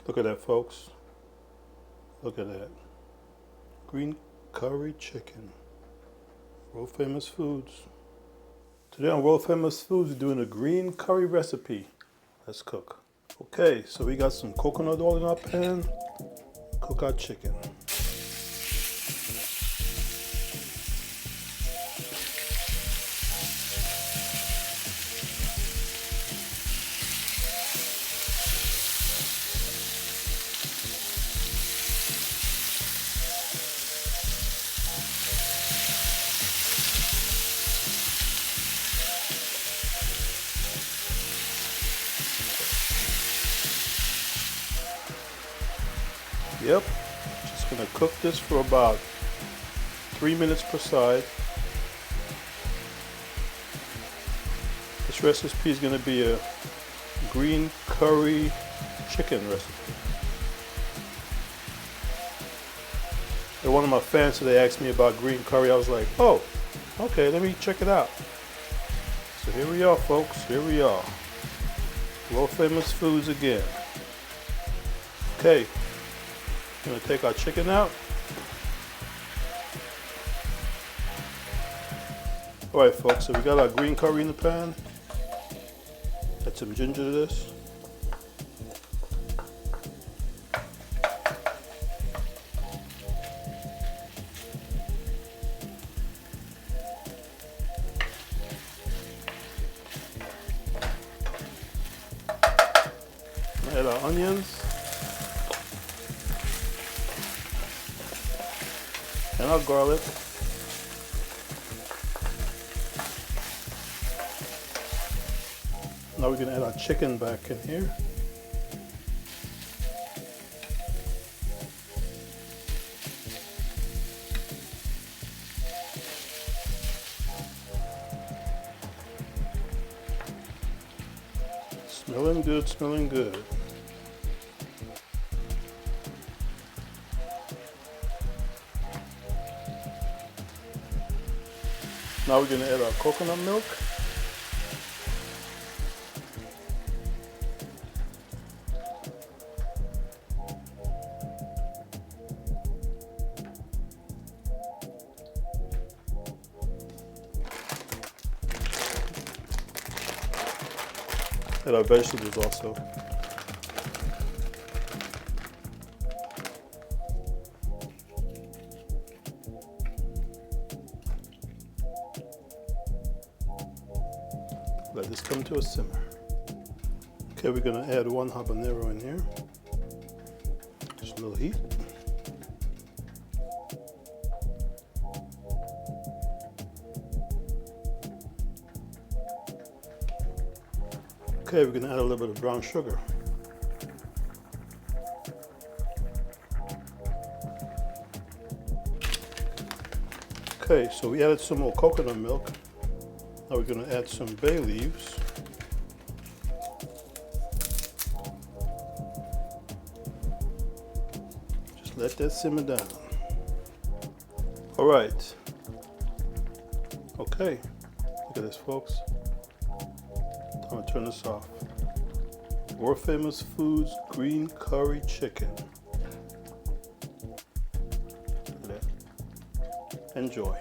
Look at that, folks. Look at that. Green curry chicken. World Famous Foods. Today on World Famous Foods, we're doing a green curry recipe. Let's cook. Okay, so we got some coconut oil in our pan. Cook our chicken. Yep, just gonna cook this for about 3 minutes per side. This recipe is gonna be a green curry chicken recipe. And one of my fans today asked me about green curry. I was like, oh, okay, let me check it out. So here we are, folks, here we are. World Famous Foods again. Okay. We're going to take our chicken out. Alright folks, so we got our green curry in the pan. Add some ginger to this. Add our onions. And our garlic. Now we're going to add our chicken back in here. Smelling good, smelling good. Now we're going to add our coconut milk. Add our vegetables also. Let this come to a simmer. Okay, we're going to add 1 habanero in here. Just a little heat. Okay, we're going to add a little bit of brown sugar. Okay, so we added some more coconut milk. Now we're going to add some bay leaves. Just let that simmer down. All right. Okay, look at this, folks. I'm gonna turn this off. World Famous Foods green curry chicken. Look at that. Enjoy.